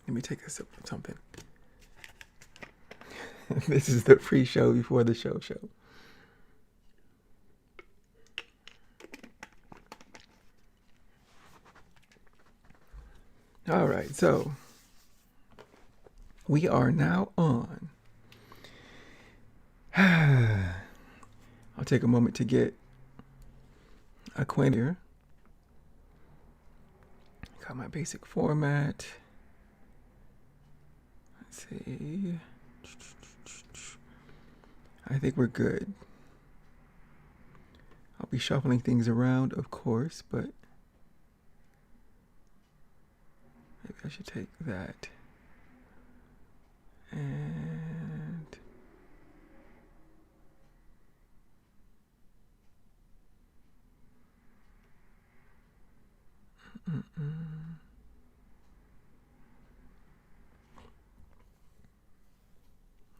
Let me take a sip of something. This is the pre-show before the show. All right, so we are now on. I'll take a moment to get acquainted here. Got my basic format. Let's see. I think we're good. I'll be shuffling things around, of course, but maybe I should take that. And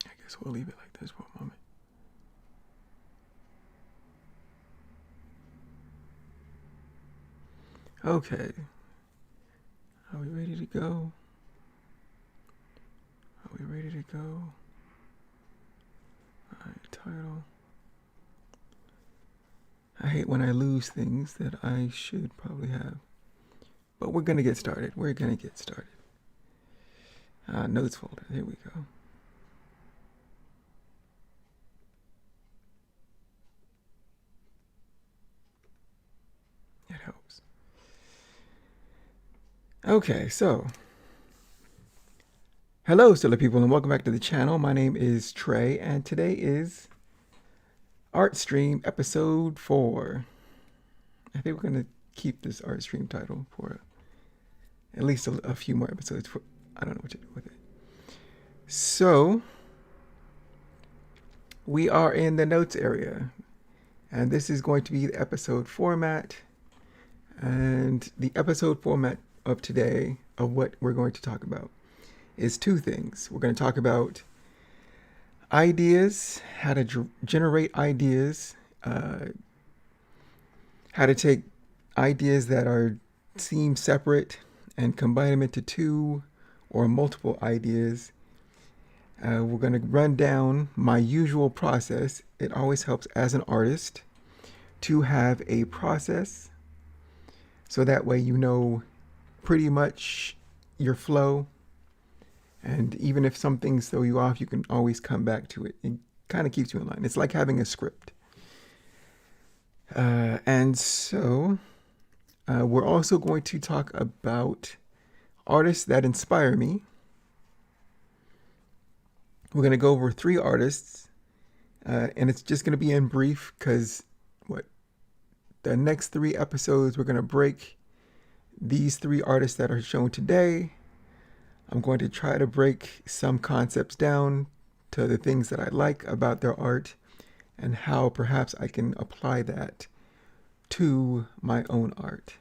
I guess we'll leave it like this for a moment. Okay. Are we ready to go? Are we ready to go? Alright, title. I hate when I lose things that I should probably have. But we're gonna get started. Notes folder, here we go. It helps. Okay, so hello, stellar people, and welcome back to the channel. My name is Trey, and today is ArtStream episode 4. I think we're gonna keep this ArtStream title for at least a few more episodes. I don't know what to do with it. So we are in the notes area, and this is going to be the episode format. And the episode format of today, of what we're going to talk about, is two things. We're going to talk about ideas, how to generate ideas, how to take ideas that seem separate and combine them into two or multiple ideas. We're going to run down my usual process. It always helps as an artist to have a process, so that way you know pretty much your flow, and even if some things throw you off, you can always come back to it. It kind of keeps you in line. It's like having a script. And so we're also going to talk about artists that inspire me. We're going to go over 3 artists, and it's just going to be in brief because the next 3 episodes, we're going to break these 3 artists that are shown today. I'm going to try to break some concepts down to the things that I like about their art and how perhaps I can apply that to my own art.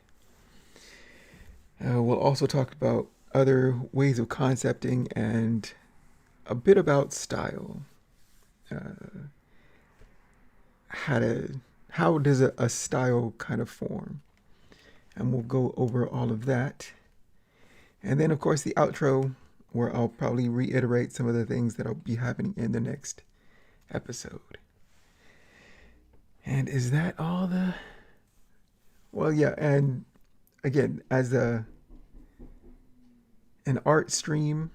We'll also talk about other ways of concepting and a bit about style. How does a style kind of form? And we'll go over all of that. And then, of course, the outro, where I'll probably reiterate some of the things that'll be happening in the next episode. And is that all the... Well, yeah, and again, as an art stream,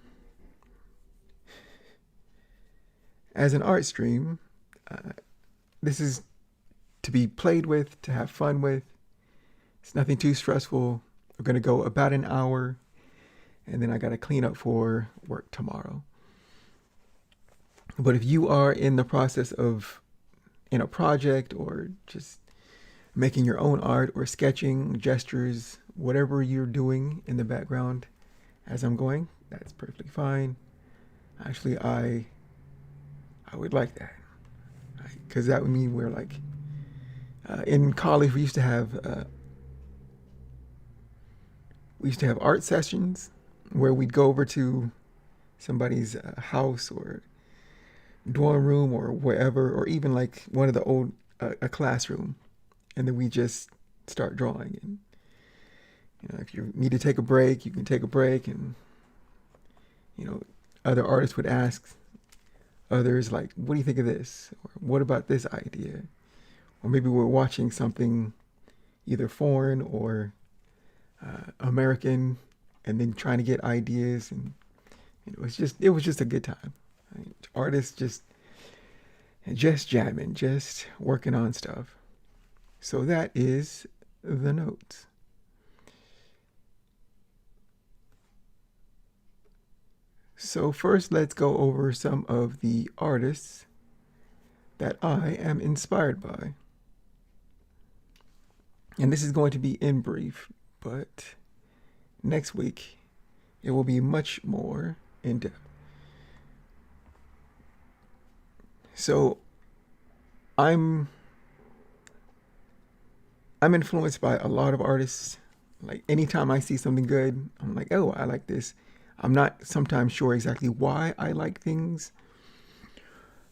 this is to be played with, to have fun with. It's nothing too stressful. We're going to go about an hour, and then I got to clean up for work tomorrow. But if you are in the process of in a project or just making your own art or sketching, gestures, whatever you're doing in the background as I'm going, that's perfectly fine. Actually, I would like that, because that would mean we're like, in college we used to have art sessions where we'd go over to somebody's house or dorm room or wherever, or even like one of the old a classroom, and then we just start drawing. And if you need to take a break, you can take a break, and You know, other artists would ask others like, "What do you think of this?" Or "What about this idea?" Or maybe we're watching something either foreign or American, and then trying to get ideas, and it was just a good time. Right? Artists just jamming, just working on stuff. So that is the notes. So first, let's go over some of the artists that I am inspired by. And this is going to be in brief, but next week it will be much more in depth. So I'm I'm influenced by a lot of artists. Like anytime I see something good, I'm like, oh, I like this. I'm not sometimes sure exactly why I like things,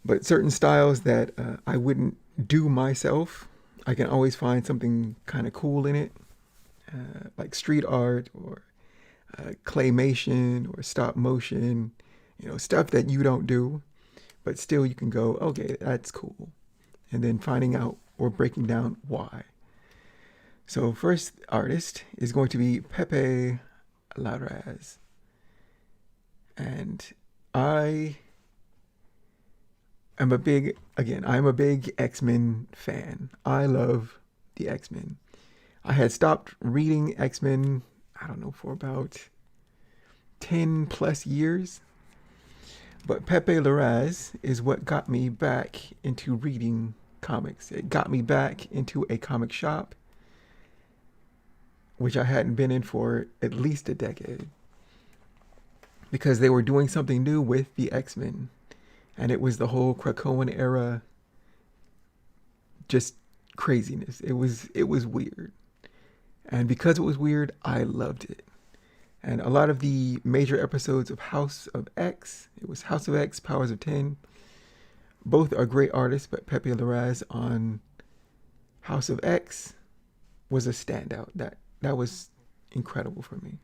but certain styles that I wouldn't do myself, I can always find something kind of cool in it, like street art or claymation or stop motion, stuff that you don't do, but still you can go, okay, that's cool. And then finding out or breaking down why. So first artist is going to be Pepe Larraz. And I am I'm a big X-Men fan. I love the X-Men. I had stopped reading X-Men, I don't know, for about 10 plus years. But Pepe Larraz is what got me back into reading comics. It got me back into a comic shop, which I hadn't been in for at least a decade, because they were doing something new with the X-Men. And it was the whole Krakoan era, just craziness. It was weird. And because it was weird, I loved it. And a lot of the major episodes of House of X, it was House of X, Powers of 10. Both are great artists, but Pepe Larraz on House of X was a standout. That was incredible for me.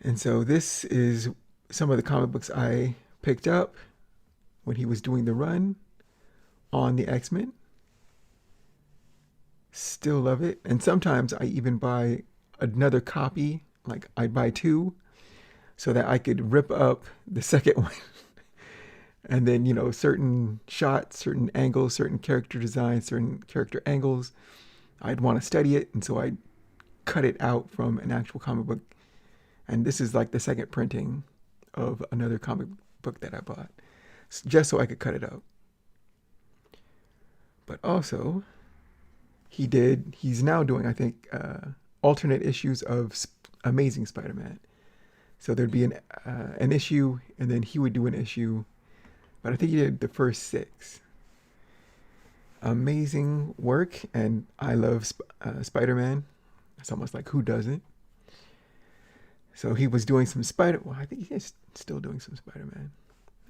And so this is some of the comic books I picked up when he was doing the run on the X-Men. Still love it. And sometimes I even buy another copy, like I buy two, so that I could rip up the second one. And then, certain shots, certain angles, certain character designs, certain character angles, I'd want to study it. And so I'd cut it out from an actual comic book. And this is like the second printing of another comic book that I bought, just so I could cut it out. But also, he's now doing, I think, alternate issues of Amazing Spider-Man. So there'd be an issue, and then he would do an issue. But I think he did the first 6. Amazing work, and I love Spider-Man. It's almost like, who doesn't? So he was doing some I think he's still doing some Spider-Man.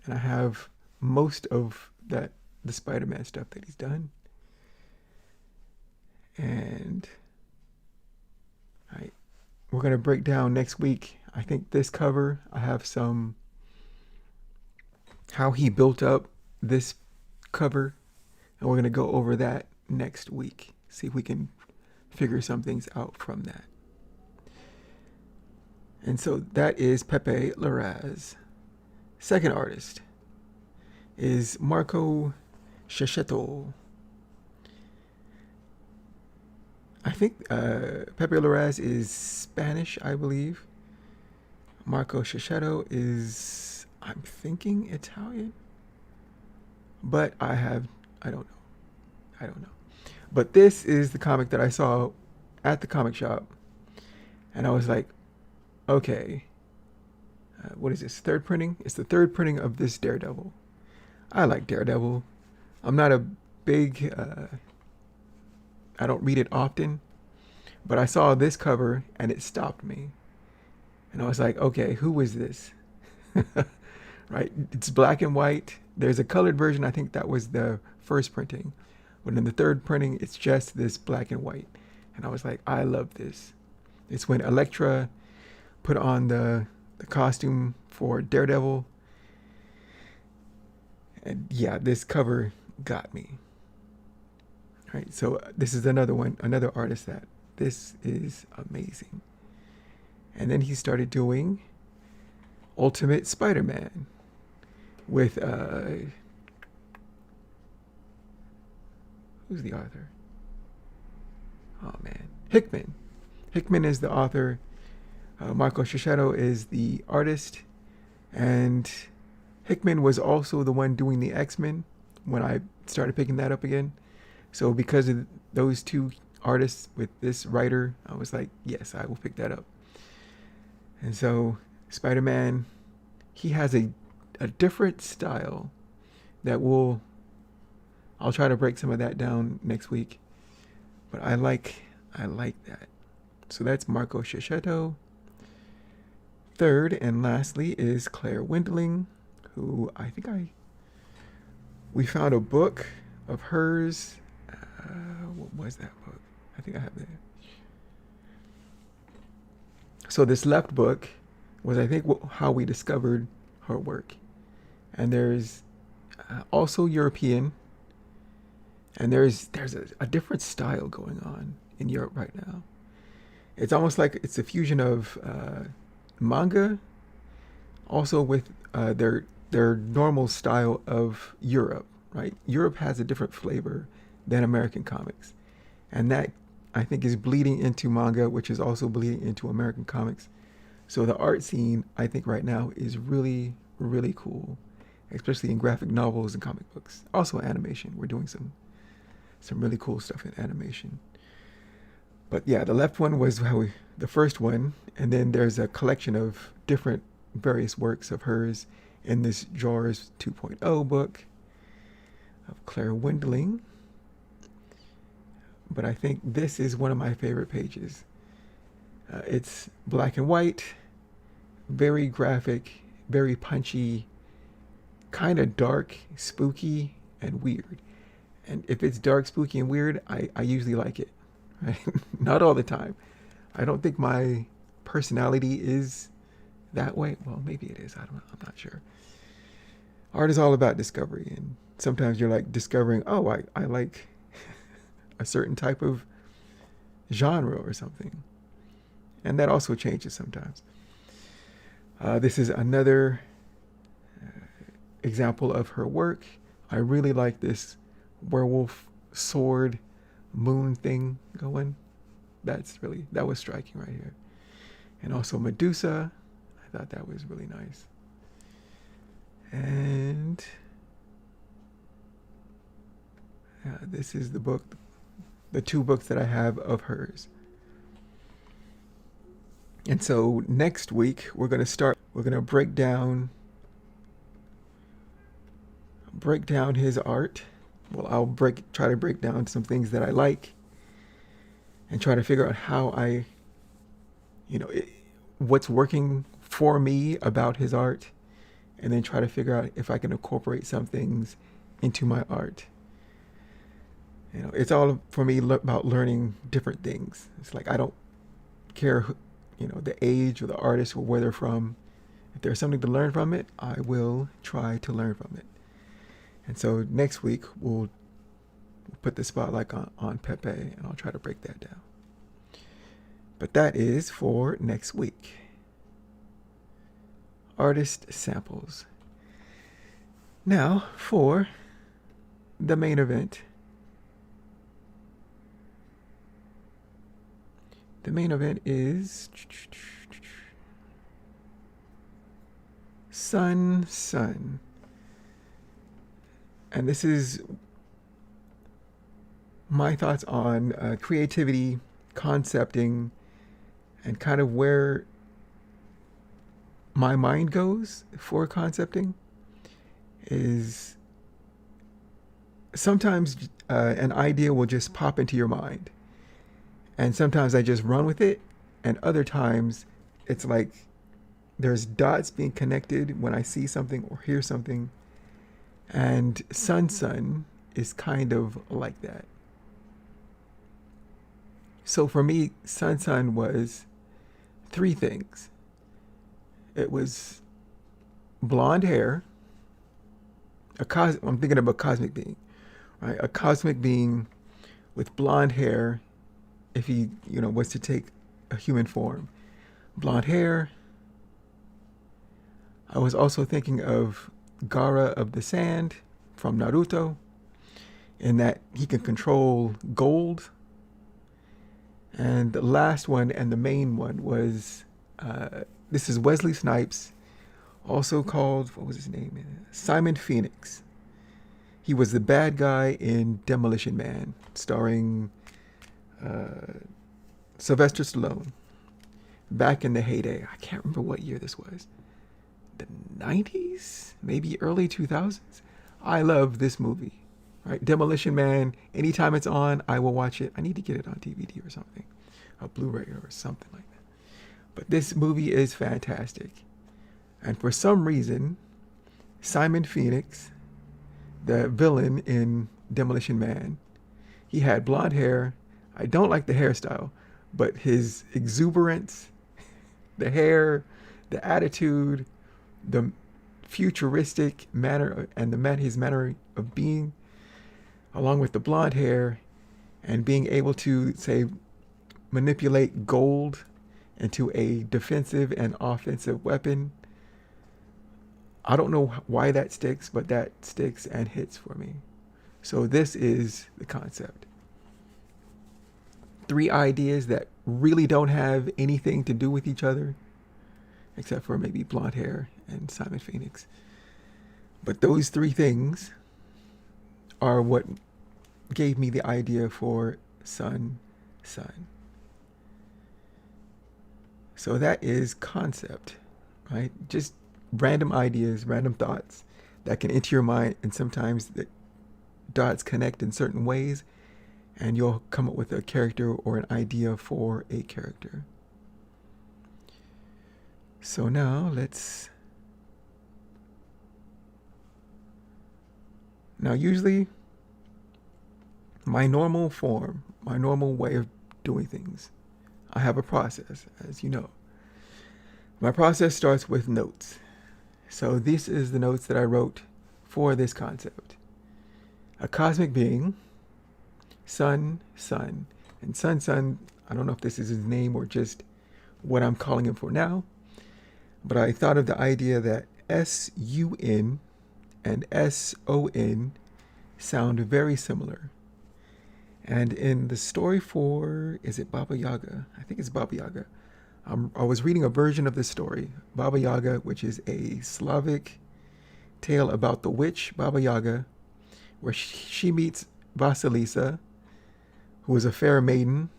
And I have most of the Spider-Man stuff that he's done. And we're going to break down next week. I think this cover, I have how he built up this cover. And we're going to go over that next week. See if we can figure some things out from that. And so that is Pepe Larraz. Second artist is Marco Checchetto. I think Pepe Larraz is Spanish, I believe. Marco Checchetto is, I'm thinking, Italian. But I don't know. But this is the comic that I saw at the comic shop. And I was like, okay, what is this, third printing? It's the third printing of this Daredevil. I like Daredevil. I'm not a big, I don't read it often, but I saw this cover and it stopped me. And I was like, okay, who is this? Right? It's black and white. There's a colored version. I think that was the first printing. But in the third printing, it's just this black and white. And I was like, I love this. It's when Elektra put on the the costume for Daredevil. And yeah, this cover got me. All right, so this is another one, another artist that this is amazing. And then he started doing Ultimate Spider-Man with who's the author? Oh man, Hickman. Hickman is the author. Marco Shishetto is the artist, and Hickman was also the one doing the X-Men when I started picking that up again. So because of those two artists with this writer, I was like, yes, I will pick that up. And so Spider-Man, he has a different style that I'll try to break some of that down next week. But I like that. So that's Marco Shishetto. Third and lastly is Claire Wendling, who I think we found a book of hers. What was that book? I think I have that. So this left book was, I think, how we discovered her work. And there's also European, and there's a different style going on in Europe right now. It's almost like it's a fusion of manga, also with their normal style of Europe, right? Europe has a different flavor than American comics, and that I think is bleeding into manga, which is also bleeding into American comics. So the art scene, I think right now is really, really cool, especially in graphic novels and comic books. Also animation, we're doing some really cool stuff in animation. But yeah, the left one was the first one, and then there's a collection of different various works of hers in this Drawers 2.0 book of Claire Wendling. But I think this is one of my favorite pages. It's black and white, very graphic, very punchy, kind of dark, spooky, and weird. And if it's dark, spooky, and weird, I usually like it. Right? Not all the time. I don't think my personality is that way. Well, maybe it is. I'm not sure. Art is all about discovery, and sometimes you're like discovering, oh, I like a certain type of genre or something. And that also changes sometimes. This is another example of her work. I really like this werewolf sword moon thing going. That was striking right here. And also Medusa. I thought that was really nice. And this is the book, the two books that I have of hers. And so next week we're going to break down his art. Well, I'll try to break down some things that I like and try to figure out how what's working for me about his art, and then try to figure out if I can incorporate some things into my art. It's all for me about learning different things. It's like I don't care the age or the artist or where they're from. If there's something to learn from it, I will try to learn from it. And so next week we'll put the spotlight on Pepe, and I'll try to break that down. But that is for next week. Artist samples. Now for the main event. The main event is Sun. And this is my thoughts on creativity, concepting, and kind of where my mind goes for concepting. Is sometimes an idea will just pop into your mind, and sometimes I just run with it, and other times it's like there's dots being connected when I see something or hear something. And Sun is kind of like that. So for me, Sun was three things. It was blonde hair. I'm thinking of a cosmic being, right? A cosmic being with blonde hair. If he, was to take a human form, blonde hair. I was also thinking of Gaara of the Sand from Naruto, in that he can control gold. And the last one and the main one was this is Wesley Snipes, also called, what was his name? Simon Phoenix. He was the bad guy in Demolition Man, starring Sylvester Stallone. Back in the heyday, I can't remember what year this was. The 90s? Maybe early 2000s? I love this movie. Right? Demolition Man, anytime it's on, I will watch it. I need to get it on DVD or something, a Blu-ray or something like that. But this movie is fantastic. And for some reason, Simon Phoenix, the villain in Demolition Man, he had blonde hair. I don't like the hairstyle, but his exuberance, the hair, the attitude, the futuristic manner, and his manner of being, along with the blonde hair, and being able to, say, manipulate gold into a defensive and offensive weapon. I don't know why that sticks, but that sticks and hits for me. So this is the concept. 3 ideas that really don't have anything to do with each other, except for maybe blonde hair and Simon Phoenix. But those 3 things are what gave me the idea for Sun. So that is concept, right? Just random ideas, random thoughts that can enter your mind, and sometimes the dots connect in certain ways, and you'll come up with a character or an idea for a character. So now usually my normal way of doing things, I have a process, as you know. My process starts with notes. So this is the notes that I wrote for this concept. A cosmic being, Sun. And Sun, I don't know if this is his name or just what I'm calling him for now, but I thought of the idea that S-U-N and S-O-N sound very similar. And in the story for, is it Baba Yaga? I think it's Baba Yaga. I was reading a version of this story, Baba Yaga, which is a Slavic tale about the witch Baba Yaga, where she meets Vasilisa, who is a fair maiden,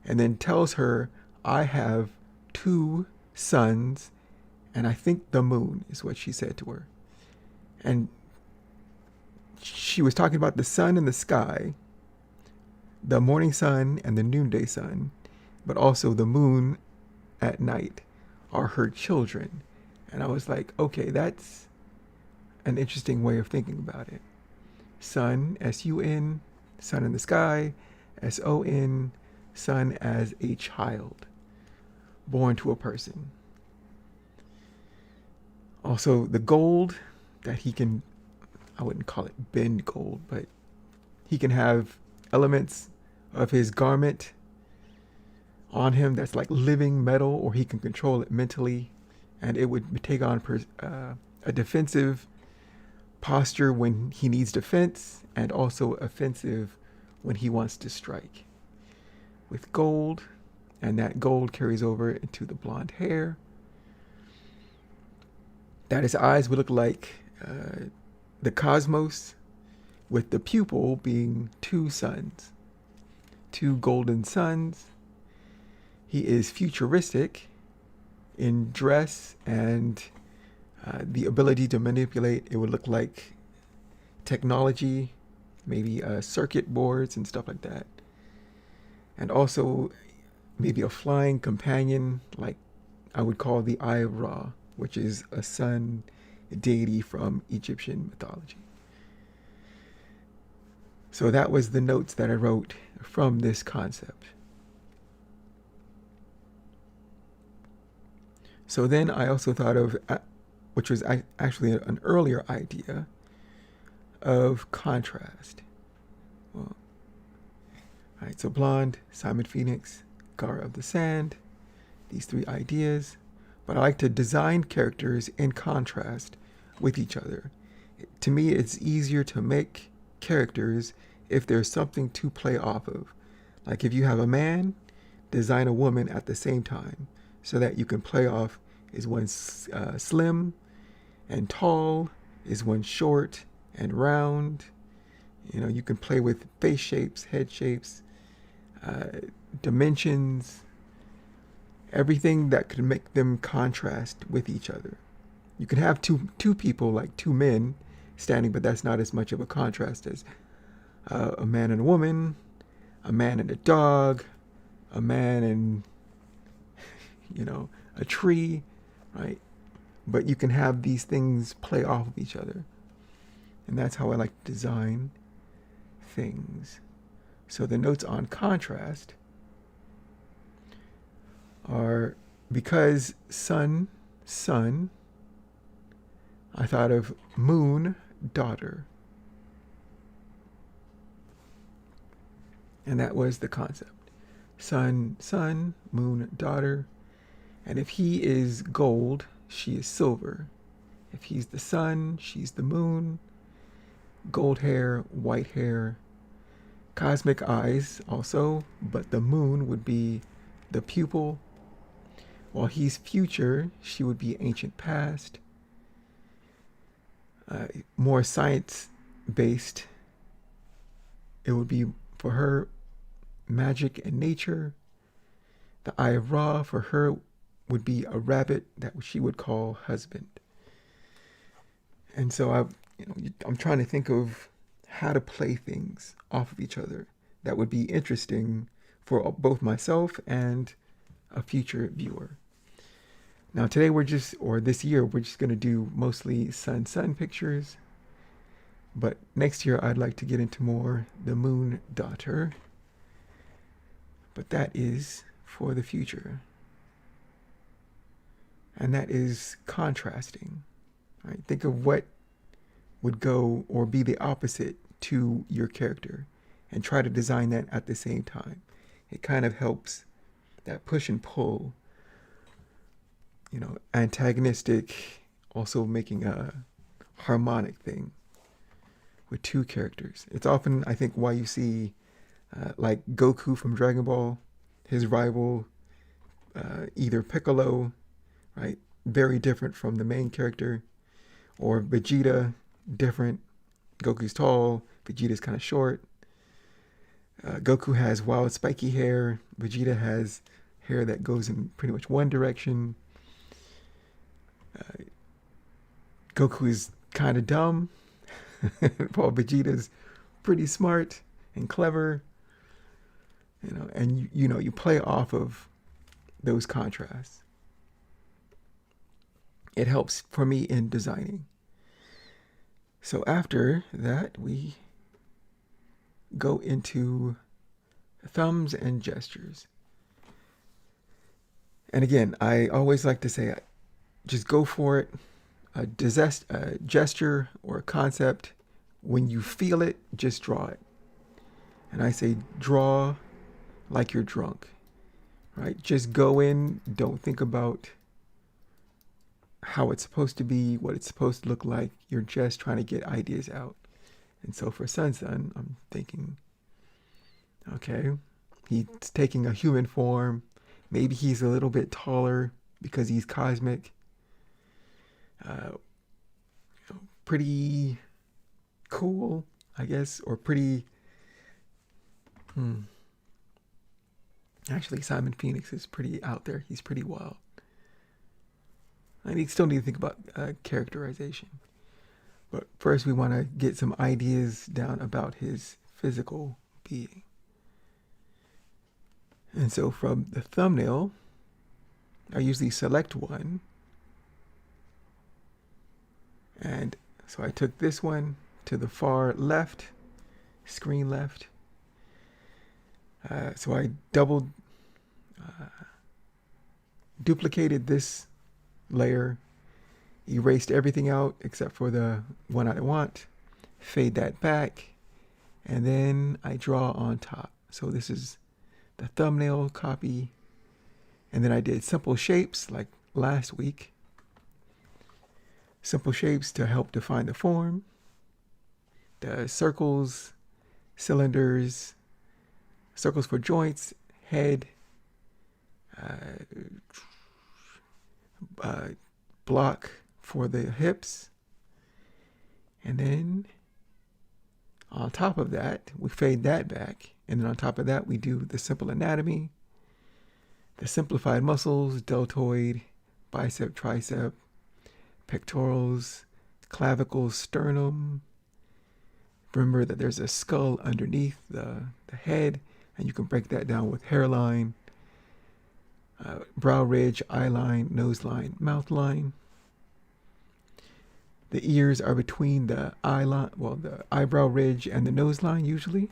and then tells her, I have 2 sons, and I think the moon is what she said to her. And she was talking about the sun in the sky, the morning sun and the noonday sun, but also the moon at night are her children. And I was like, okay, that's an interesting way of thinking about it. Sun, S-U-N, sun in the sky, S-O-N, sun as a child born to a person. Also, the gold that he can, I wouldn't call it bend gold, but he can have elements of his garment on him that's like living metal, or he can control it mentally, and it would take on a defensive posture when he needs defense, and also offensive when he wants to strike. With gold, and that gold carries over into the blonde hair. That his eyes would look like the cosmos, with the pupil being 2 suns, 2 golden suns. He is futuristic in dress and the ability to manipulate. It would look like technology, maybe circuit boards and stuff like that. And also maybe a flying companion, like I would call the Eye of Ra, which is a sun deity from Egyptian mythology. So that was the notes that I wrote from this concept. So then I also thought of, which was actually an earlier idea, of contrast. Well, all right, so blonde, Simon Phoenix, Gara of the Sand, these three ideas. But I like to design characters in contrast with each other. To me, it's easier to make characters if there's something to play off of. Like if you have a man, design a woman at the same time so that you can play off, is one slim and tall, is one short and round. You know, you can play with face shapes, head shapes, dimensions, everything that could make them contrast with each other. You can have two people, like two men standing, but that's not as much of a contrast as a man and a woman, a man and a dog, a man and, you know, a tree, right? But you can have these things play off of each other. And that's how I like to design things. So the notes on contrast are, because sun, I thought of moon, daughter. And that was the concept. Sun, moon, daughter. And if he is gold, she is silver. If he's the sun, she's the moon. Gold hair, white hair. Cosmic eyes also, but the moon would be the pupil. While he's future, she would be ancient past. More science-based, it would be for her magic and nature. The Eye of Ra for her would be a rabbit that she would call husband. And so I'm trying to think of how to play things off of each other that would be interesting for both myself and a future viewer. Now today this year, we're just going to do mostly sun pictures. But next year I'd like to get into more the moon daughter. But that is for the future. And that is contrasting. Right? Think of what would go or be the opposite to your character and try to design that at the same time. It kind of helps that push and pull, antagonistic, also making a harmonic thing with two characters. It's often, I think, why you see like Goku from Dragon Ball, his rival, either Piccolo, right? Very different from the main character, or Vegeta, different. Goku's tall, Vegeta's kind of short. Goku has wild spiky hair. Vegeta has hair that goes in pretty much one direction. Goku is kind of dumb, while Vegeta's pretty smart and clever. And you play off of those contrasts. It helps for me in designing. So after that, we go into thumbs and gestures. And again, I always like to say, just go for it. A gesture or a concept, when you feel it, just draw it. And I say, draw like you're drunk, right? Just go in, don't think about how it's supposed to be, what it's supposed to look like. You're just trying to get ideas out. And so for Sun, I'm thinking, okay, he's taking a human form. Maybe he's a little bit taller because he's cosmic. Pretty cool, I guess, or pretty... Actually, Simon Phoenix is pretty out there. He's pretty wild. I still need to think about characterization. But first, we want to get some ideas down about his physical being. And so from the thumbnail, I usually select one. And so I took this one to the far left, screen left. So I duplicated this layer, erased everything out except for the one I want, fade that back, and then I draw on top. So this is the thumbnail copy, and then I did simple shapes like last week. Simple shapes to help define the form. The circles, cylinders, circles for joints, head, block for the hips. And then on top of that, we fade that back. And then on top of that, we do the simple anatomy, the simplified muscles, deltoid, bicep, tricep, pectorals, clavicles, sternum. Remember that there's a skull underneath the head, and you can break that down with hairline, brow ridge, eye line, nose line, mouth line. The ears are between the eye line, well, the eyebrow ridge and the nose line usually.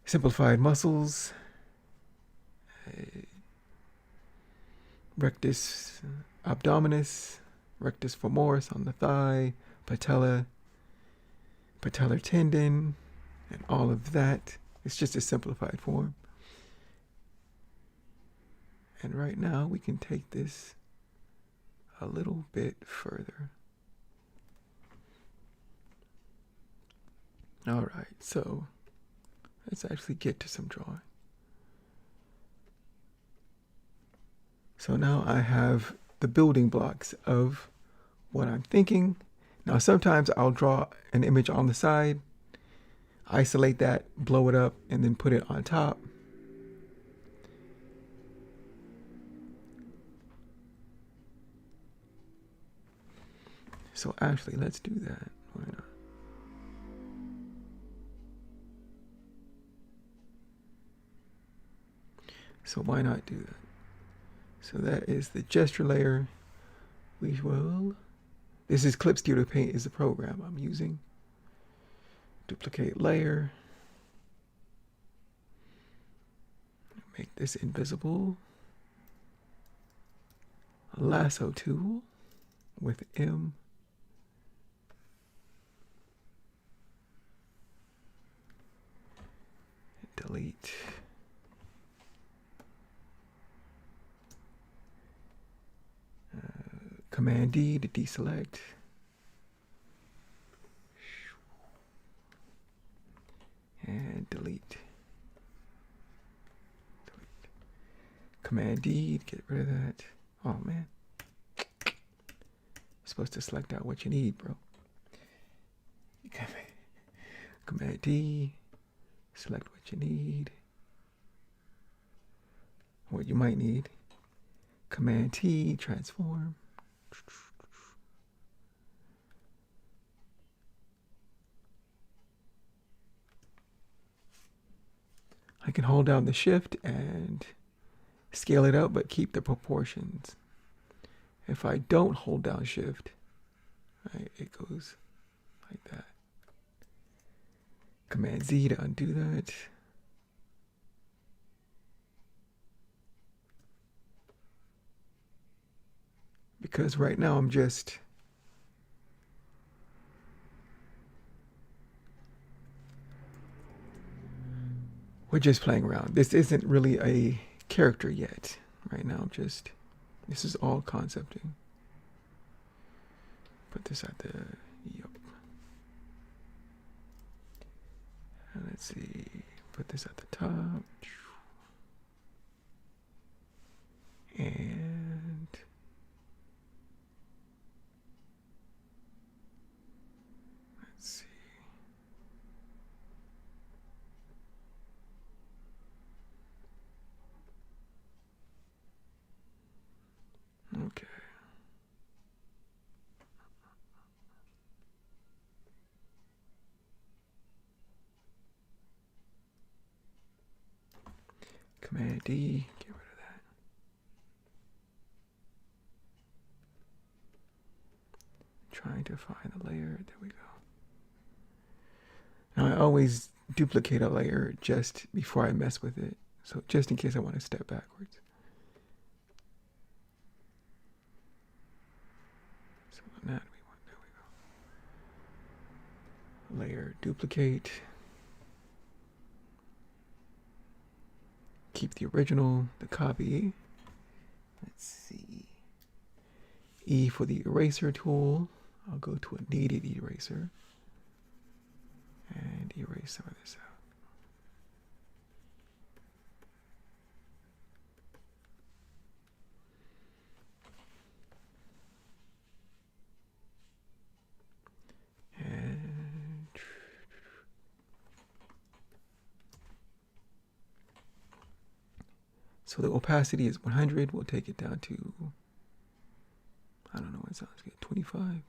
Simplified muscles, rectus abdominis, rectus femoris on the thigh, patella, patellar tendon, and all of that. It's just a simplified form. And right now we can take this a little bit further. All right, so let's actually get to some drawing. So now I have the building blocks of what I'm thinking. Now sometimes I'll draw an image on the side, isolate that, blow it up, and then put it on top. So actually, let's do that. Why not? So why not do that? So that is the gesture layer. We will, this is Clip Studio Paint is the program I'm using. Duplicate layer. Make this invisible. Lasso tool with M. Delete. Command D to deselect. And delete. Command D to get rid of that. Oh man. You're supposed to select out what you need, bro. Command D. Select what you need. What you might need. Command T, transform. I can hold down the shift and scale it up, but keep the proportions. If I don't hold down shift, right, it goes like that. Command Z to undo that. Because right now we're just playing around. This isn't really a character yet. Right now this is all concepting. Put this at the, yep. And let's see, put this at the top. And let's see. Okay. Command D, get rid of that. Trying to find the layer, there we go. Now I always duplicate a layer just before I mess with it. So just in case I want to step backwards. So anatomy one, there we go. Layer, duplicate. Keep the original, the copy. Let's see. E for the eraser tool. I'll go to a kneaded eraser and erase some of this out. And so the opacity is 100. We'll take it down to, I don't know what sounds good, 25.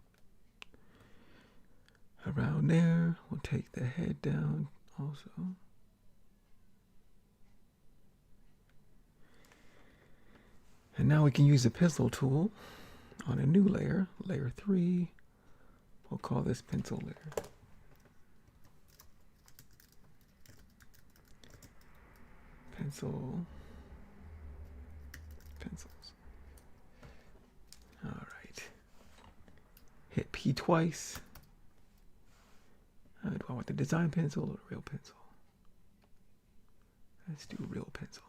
Around there, we'll take the head down also. And now we can use the pencil tool on a new layer, layer 3. We'll call this pencil layer. Pencils. All right. Hit P twice. Do I want the design pencil or the real pencil? Let's do real pencil.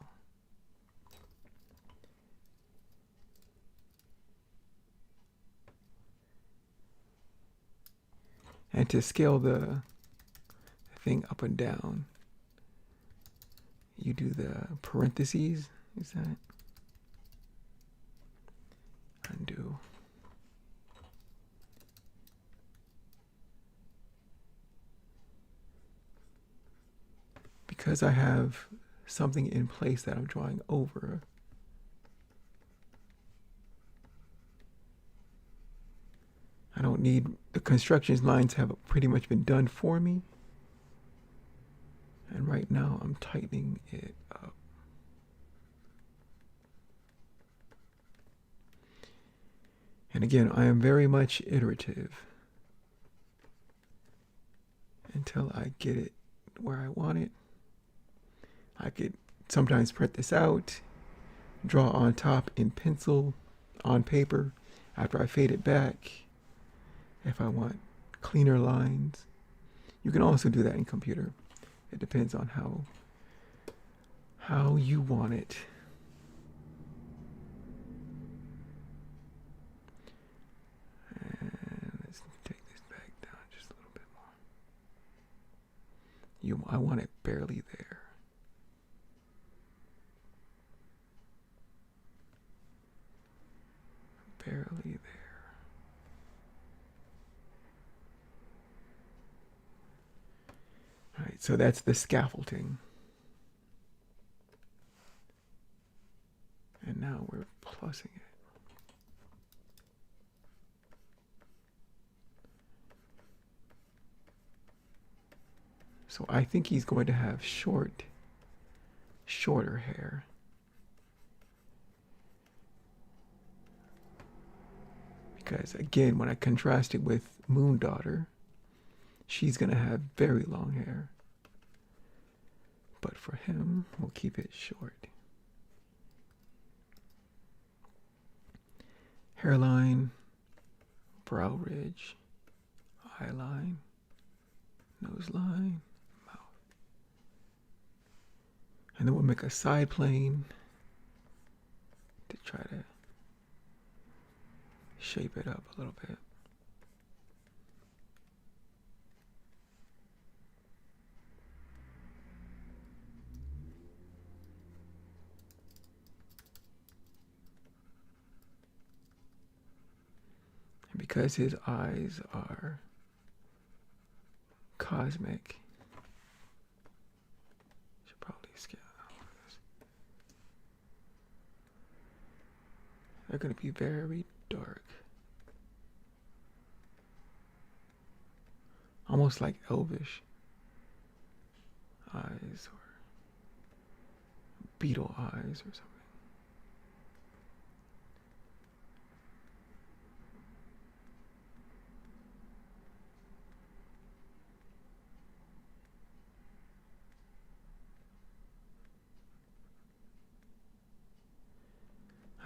And to scale the thing up and down, you do the parentheses. Is that? Undo. Because I have something in place that I'm drawing over, I don't need, the construction lines have pretty much been done for me. And right now I'm tightening it up. And again, I am very much iterative until I get it where I want it. I could sometimes print this out, draw on top in pencil, on paper, after I fade it back, if I want cleaner lines. You can also do that in computer. It depends on how you want it. And let's take this back down just a little bit more. I want it barely there. Barely there. All right, so that's the scaffolding. And now we're plussing it. So I think he's going to have shorter hair. Because again, when I contrast it with Moon Daughter, she's going to have very long hair. But for him, we'll keep it short. Hairline, brow ridge, eye line, nose line, mouth. And then we'll make a side plane to try to shape it up a little bit. And because his eyes are cosmic, should probably scale out this. They're going to be very dark. Almost like elvish eyes or beetle eyes or something.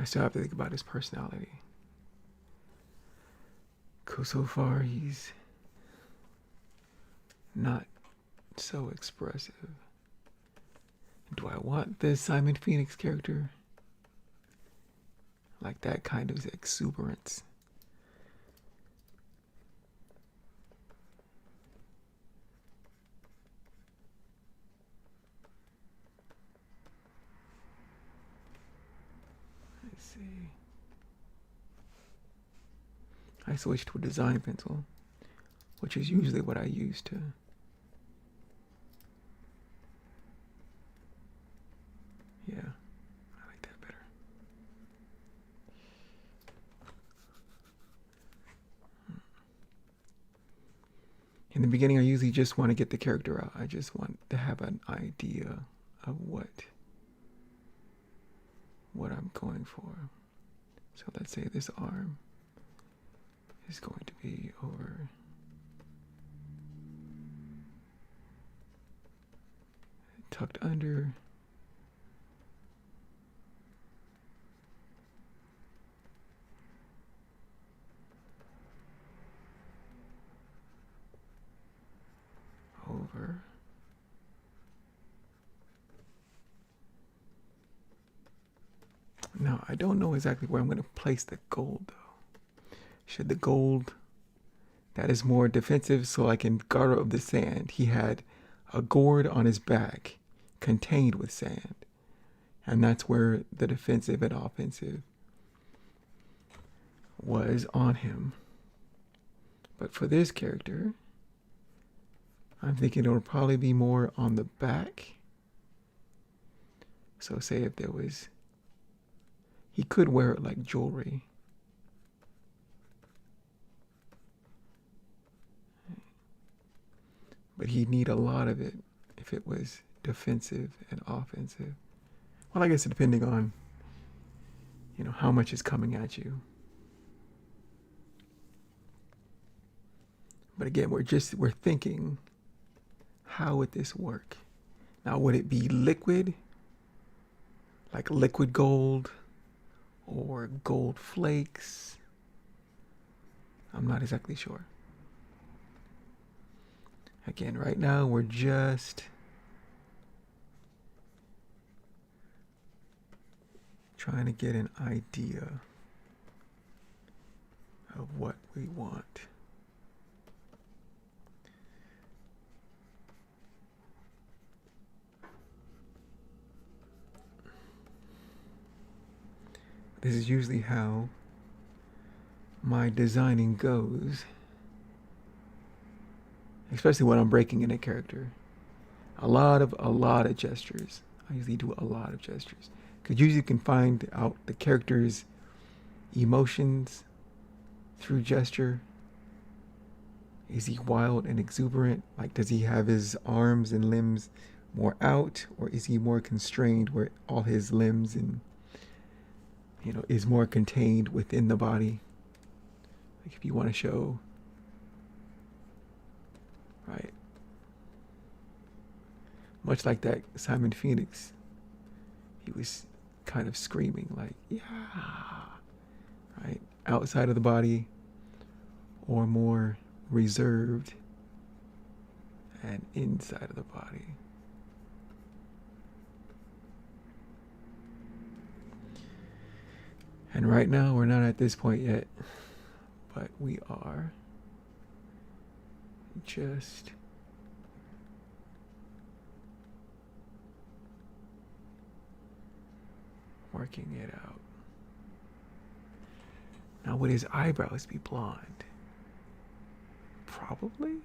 I still have to think about his personality. So far, he's not so expressive. Do I want this Simon Phoenix character? Like that kind of exuberance. Let's see. I switched to a design pencil, which is usually what I use to. Yeah, I like that better. In the beginning, I usually just want to get the character out. I just want to have an idea of what I'm going for. So let's say this arm is going to be over tucked under. Over. Now, I don't know exactly where I'm going to place the gold, though. Should the gold, that is more defensive, so like in Garter of the Sand, he had a gourd on his back contained with sand. And that's where the defensive and offensive was on him. But for this character, I'm thinking it'll probably be more on the back. So say if there was, he could wear it like jewelry. But he'd need a lot of it if it was defensive and offensive. Well, I guess depending on, how much is coming at you. But again, we're thinking, how would this work? Now, would it be liquid, like liquid gold, or gold flakes? I'm not exactly sure. Again, right now we're just trying to get an idea of what we want. This is usually how my designing goes, especially when I'm breaking in a character. A lot of gestures. I usually do a lot of gestures, because usually you can find out the character's emotions through gesture. Is he wild and exuberant? Like, does he have his arms and limbs more out, or is he more constrained where all his limbs and is more contained within the body? Like if you want to show, right? Much like that Simon Phoenix, he was kind of screaming like, yeah, right? Outside of the body, or more reserved and inside of the body. And right now, we're not at this point yet, but we are just working it out. Now, would his eyebrows be blonde? Probably.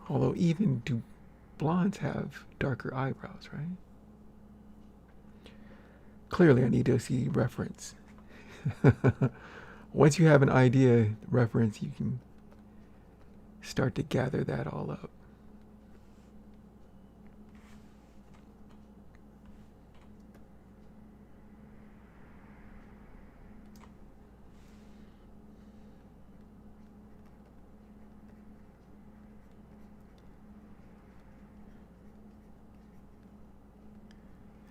Although even do blondes have darker eyebrows, right? Clearly, I need to see reference. Once you have an idea, reference, you can start to gather that all up.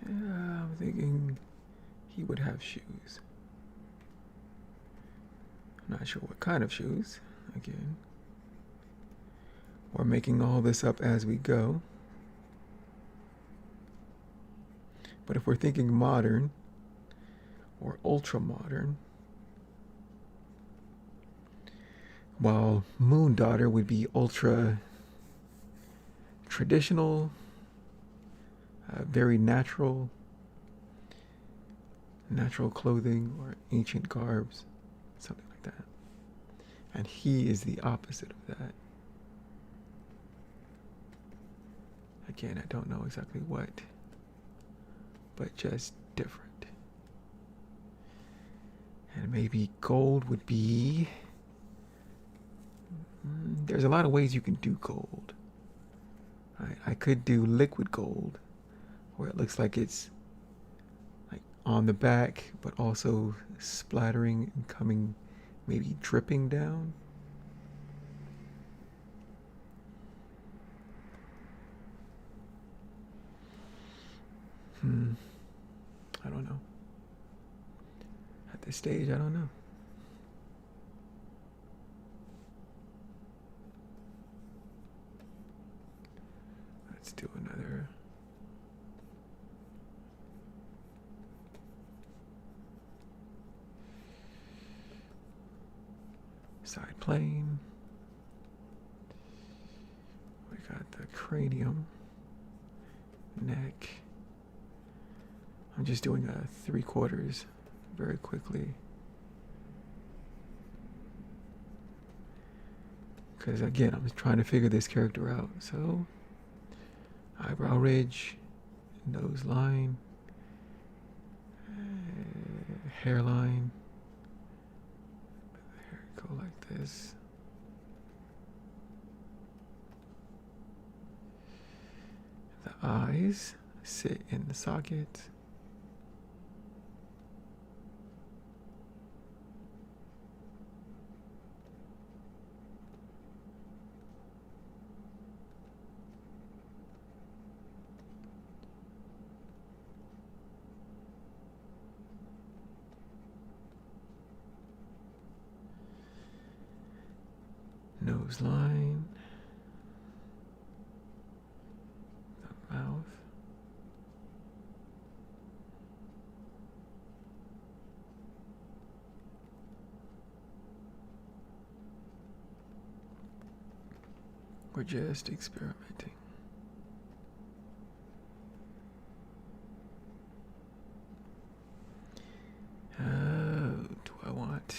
I'm thinking he would have shoes. I'm not sure what kind of shoes. Again, we're making all this up as we go. But if we're thinking modern or ultra modern, while Moon Daughter would be ultra traditional, very natural clothing or ancient garbs, something like that. And he is the opposite of that. Again, I don't know exactly what, but just different. And maybe gold would be... there's a lot of ways you can do gold. I could do liquid gold, where it looks like it's like on the back, but also splattering and coming, maybe dripping down. I don't know. At this stage, I don't know. Let's do another. Side plane. We got the cranium, neck. I'm just doing a 3/4 very quickly, because again, I'm trying to figure this character out. So eyebrow ridge, nose line, hairline. Hair go like this. The eyes sit in the socket. Nose line, the mouth, we're just experimenting. Do I want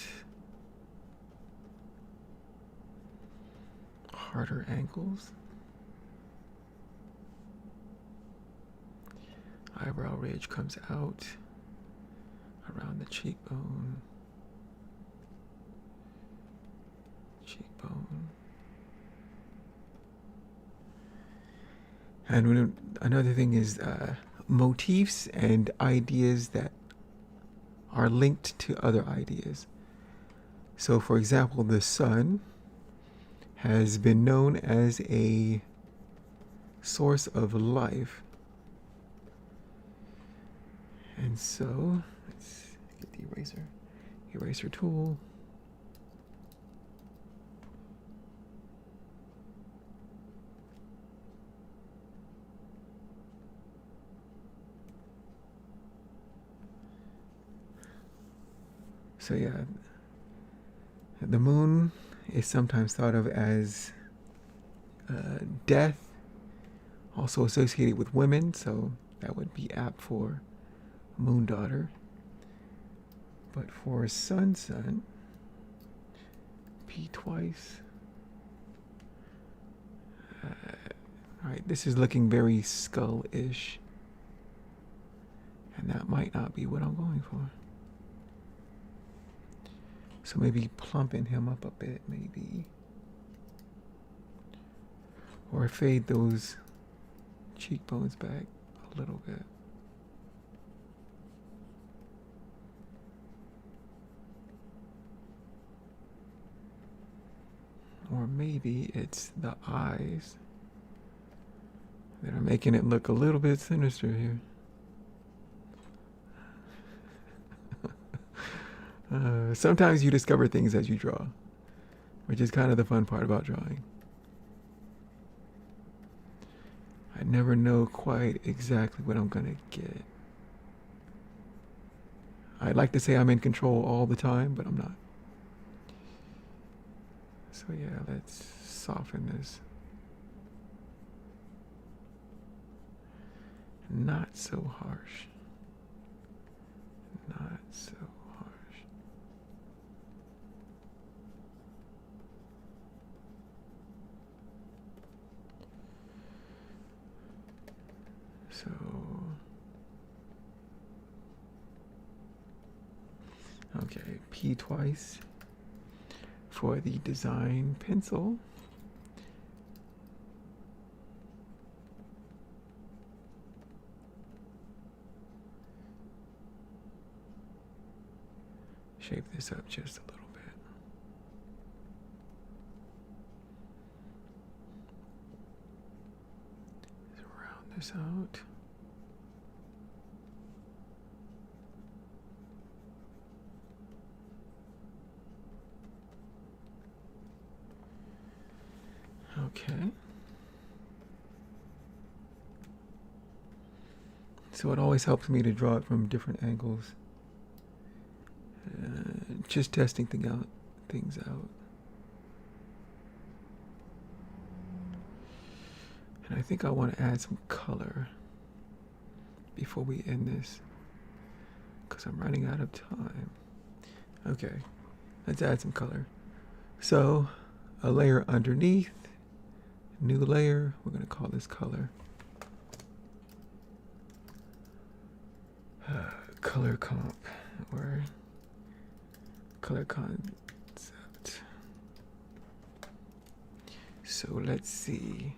harder ankles? Eyebrow ridge comes out around the cheekbone. And another thing is motifs and ideas that are linked to other ideas. So, for example, the sun has been known as a source of life. And so, let's get the eraser tool. So yeah, the moon is sometimes thought of as death, also associated with women, so that would be apt for Moon Daughter. But for Sun, P twice. Alright, this is looking very skull-ish, and that might not be what I'm going for. So maybe plumping him up a bit, maybe. Or fade those cheekbones back a little bit. Or maybe it's the eyes that are making it look a little bit sinister here. Sometimes you discover things as you draw, which is kind of the fun part about drawing. I never know quite exactly what I'm gonna get. I'd like to say I'm in control all the time, but I'm not. So yeah, let's soften this. Not so harsh. Not so harsh. So okay, P twice for the design pencil. Shape this up just a little bit. Just round this out. Okay. So it always helps me to draw it from different angles. Just testing things out. And I think I want to add some color before we end this, because I'm running out of time. Okay, let's add some color. So a layer underneath, new layer, we're going to call this color. Color comp or color concept. So let's see.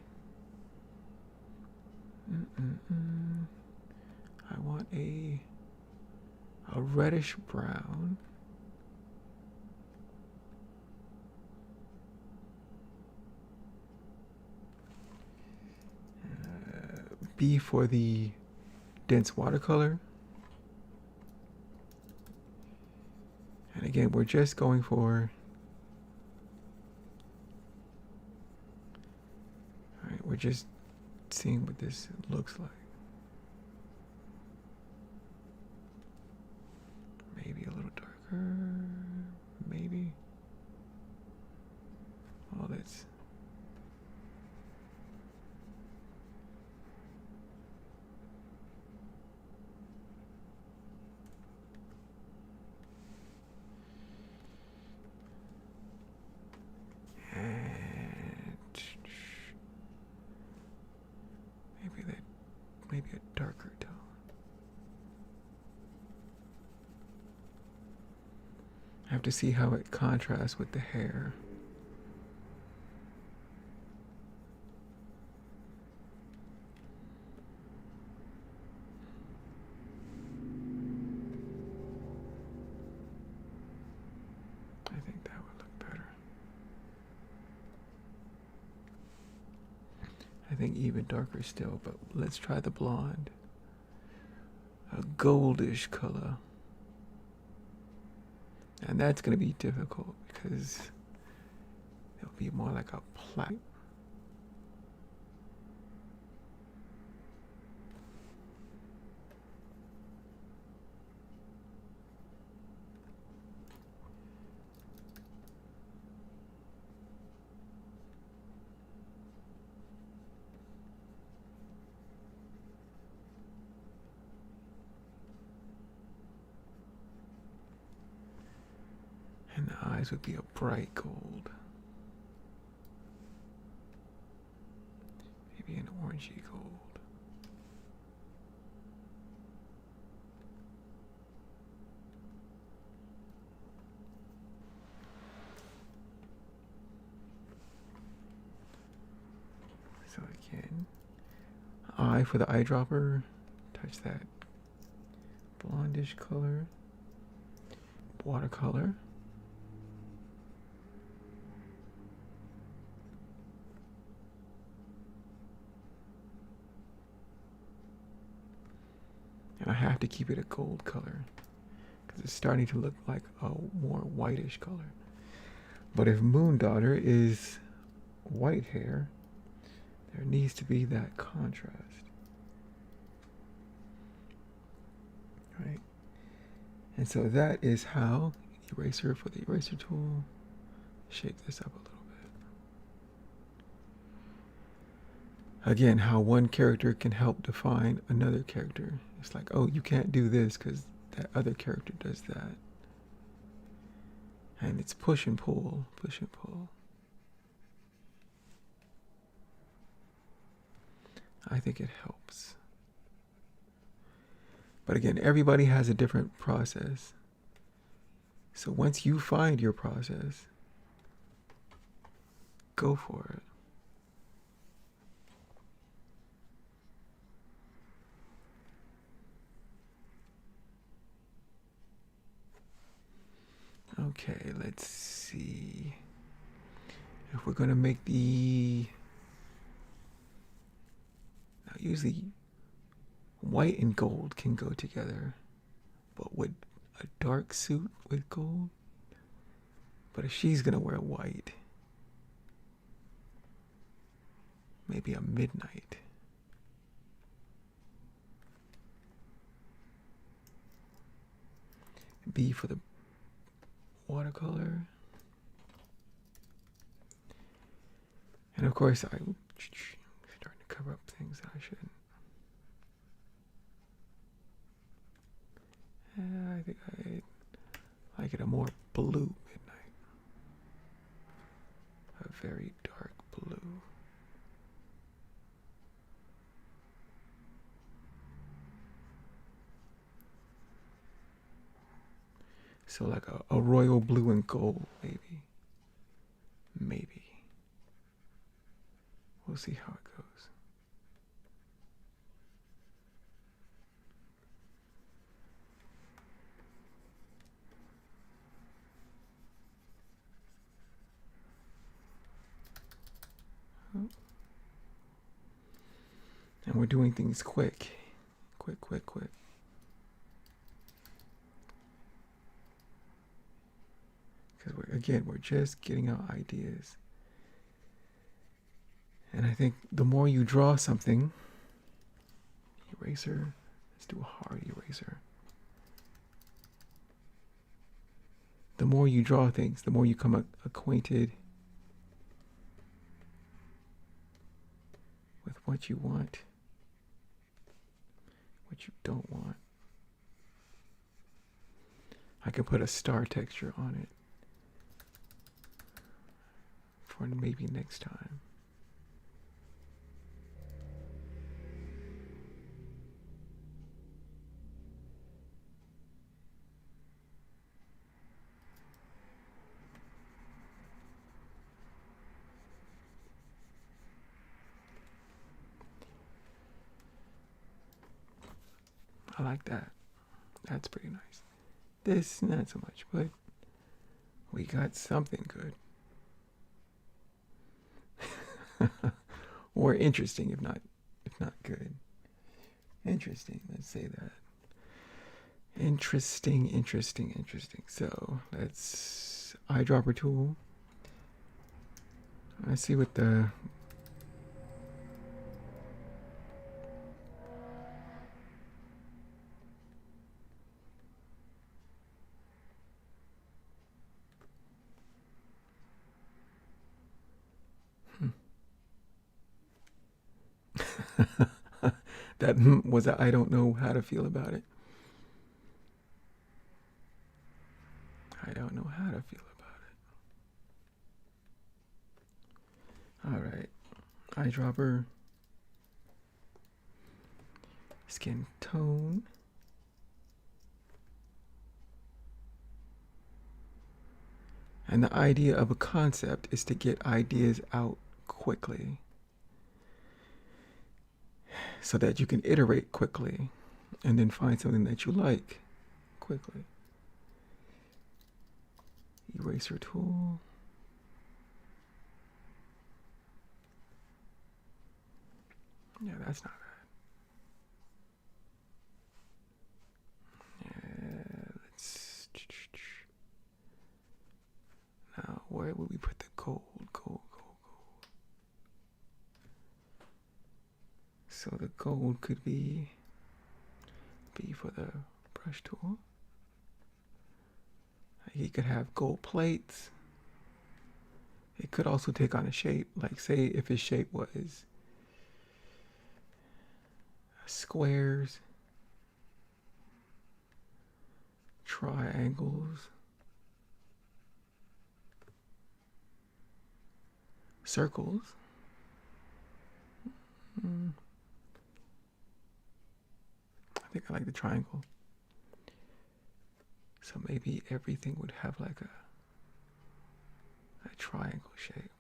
I want a reddish brown. B for the dense watercolor. And again, we're just going for, all right, we're just seeing what this looks like. Maybe a little darker, maybe. Oh, that's, maybe a darker tone. I have to see how it contrasts with the hair. I think that would look better. I think even darker still, but let's try the blonde. A goldish color. And that's going to be difficult because it'll be more like a plaque. And the eyes would be a bright gold. Maybe an orangey gold. So again, eye for the eyedropper. Touch that blondish color. Watercolor. And I have to keep it a gold color 'cause it's starting to look like a more whitish color. But if Moon Daughter is white hair, there needs to be that contrast. Right? And so that is how eraser for the eraser tool. Shape this up a little bit. Again, how one character can help define another character. It's like, oh, you can't do this because that other character does that. And it's push and pull, push and pull. I think it helps. But again, everybody has a different process. So once you find your process, go for it. Okay, let's see. If we're gonna make the, now usually white and gold can go together, but would a dark suit with gold? But if she's gonna wear white, maybe a midnight. B for the watercolor. And of course, I'm starting to cover up things that I shouldn't. I think I like it a more blue midnight. A very dark blue. So like a royal blue and gold, maybe. Maybe. We'll see how it goes. And we're doing things quick. Quick, quick, quick. Because we're just getting out ideas. And I think the more you draw something, eraser, let's do a hard eraser. The more you draw things, the more you come acquainted with what you want, what you don't want. I could put a star texture on it for maybe next time. I like that. That's pretty nice. This, not so much, but we got something good. Or interesting, if not good. Interesting, let's say that. Interesting. So let's eyedropper tool. Let's see what the that was I don't know how to feel about it. I don't know how to feel about it. All right, eyedropper, skin tone. And the idea of a concept is to get ideas out quickly so that you can iterate quickly and then find something that you like quickly. Eraser tool. Yeah, that's not bad. Yeah, let's where would we put the gold? Gold. So the gold could be for the brush tool. You could have gold plates. It could also take on a shape, like say if his shape was squares, triangles, circles. I think I like the triangle. So maybe everything would have like a triangle shape.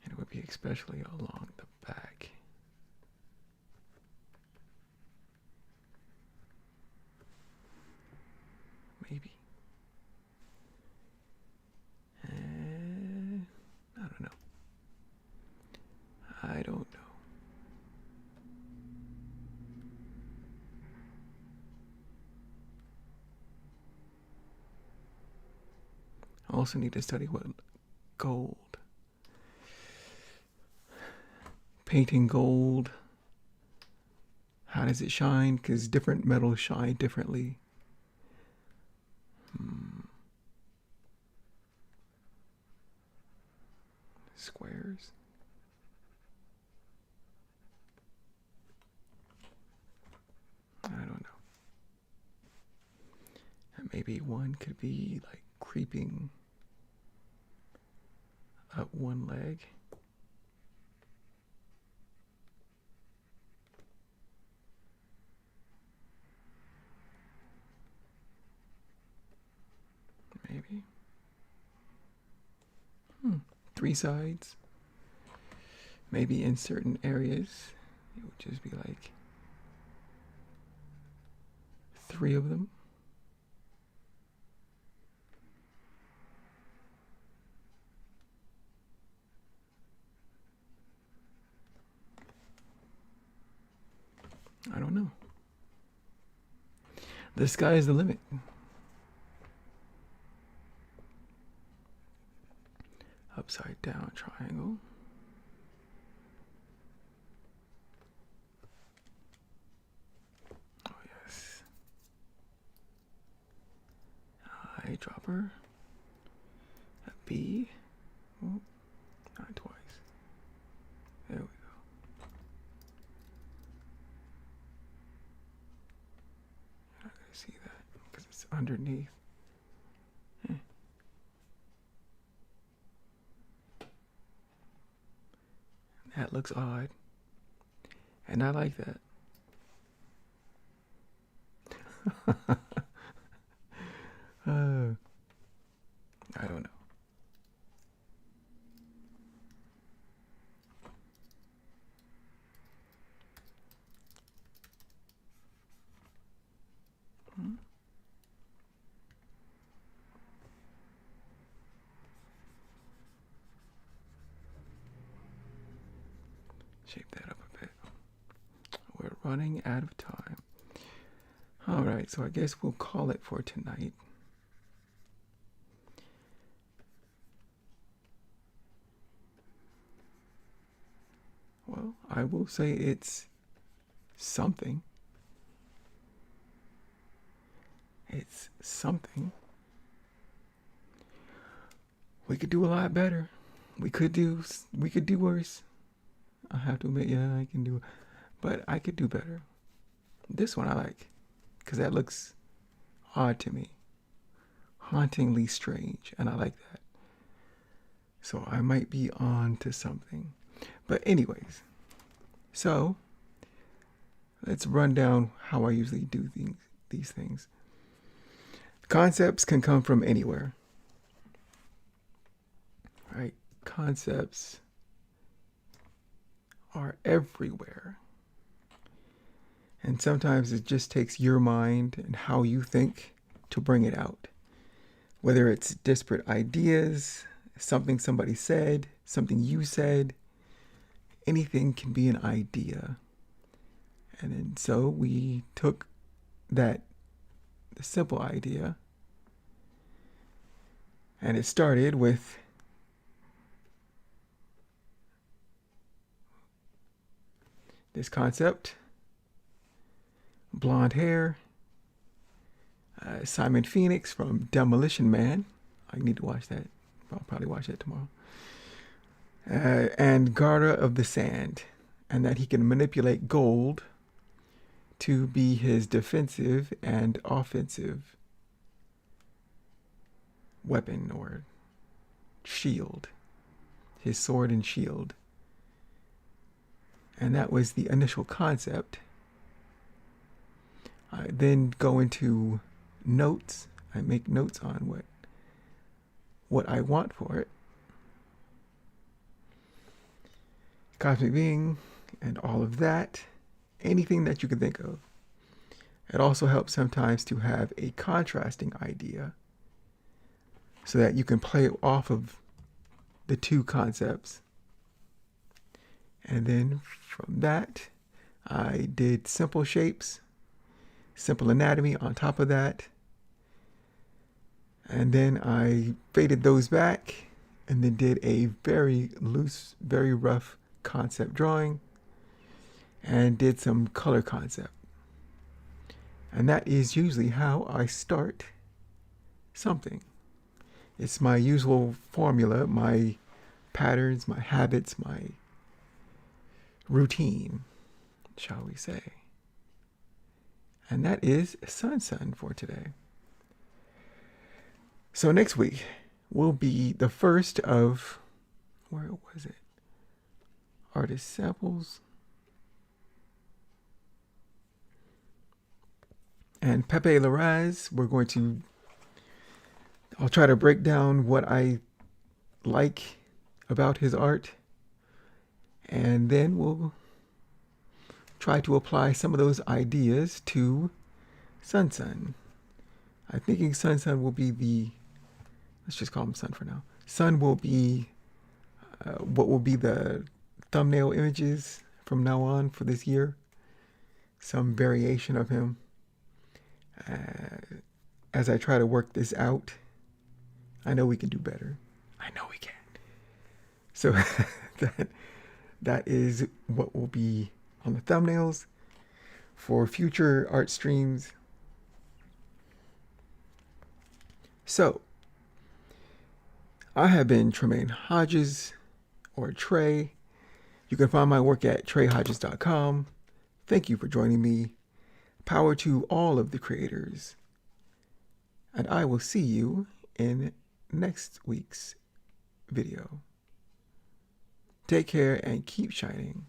And it would be especially along the back. Maybe. And I don't know. I don't know. I also need to study what gold. Painting gold. How does it shine? Because different metals shine differently. Squares. I don't know. And maybe one could be like creeping up one leg. Maybe. 3 sides. Maybe in certain areas, it would just be like 3 of them. I don't know. The sky is the limit. Upside down triangle. Oh yes. Eyedropper. A B. Oh, not twice. There we go. You're not gonna see that because it's underneath. That looks odd. And I like that. I don't know. Shape that up a bit. We're running out of time. All right, so I guess we'll call it for tonight. Well, I will say it's something. It's something. We could do a lot better. We could do worse. I have to admit, yeah, I can do, but I could do better. This one I like, because that looks odd to me. Hauntingly strange, and I like that. So I might be on to something. But anyways, so let's run down how I usually do these things. Concepts can come from anywhere. Right? Concepts are everywhere. And sometimes it just takes your mind and how you think to bring it out. Whether it's disparate ideas, something somebody said, something you said, anything can be an idea. And then so we took the simple idea, and it started with this concept: blonde hair, Simon Phoenix from Demolition Man. I need to watch that. I'll probably watch that tomorrow. And Garter of the Sand, and that he can manipulate gold to be his defensive and offensive weapon or shield, his sword and shield. And that was the initial concept. I then go into notes. I make notes on what I want for it. Cosmic being and all of that. Anything that you can think of. It also helps sometimes to have a contrasting idea so that you can play off of the two concepts. And then from that, I did simple shapes, simple anatomy on top of that. And then I faded those back and then did a very loose, very rough concept drawing and did some color concept. And that is usually how I start something. It's my usual formula, my patterns, my habits, my routine, shall we say. And that is Sun for today. So next week will be the first of, where was it? Artist samples. And Pepe Larraz, I'll try to break down what I like about his art. And then we'll try to apply some of those ideas to Sun. I'm thinking Sun will be let's just call him Sun for now. Sun will be what will be the thumbnail images from now on for this year. Some variation of him. As I try to work this out, I know we can do better. I know we can. So that is what will be on the thumbnails for future art streams. So, I have been Tremaine Hodges, or Trey. You can find my work at treyhodges.com. Thank you for joining me. Power to all of the creators. And I will see you in next week's video. Take care and keep shining.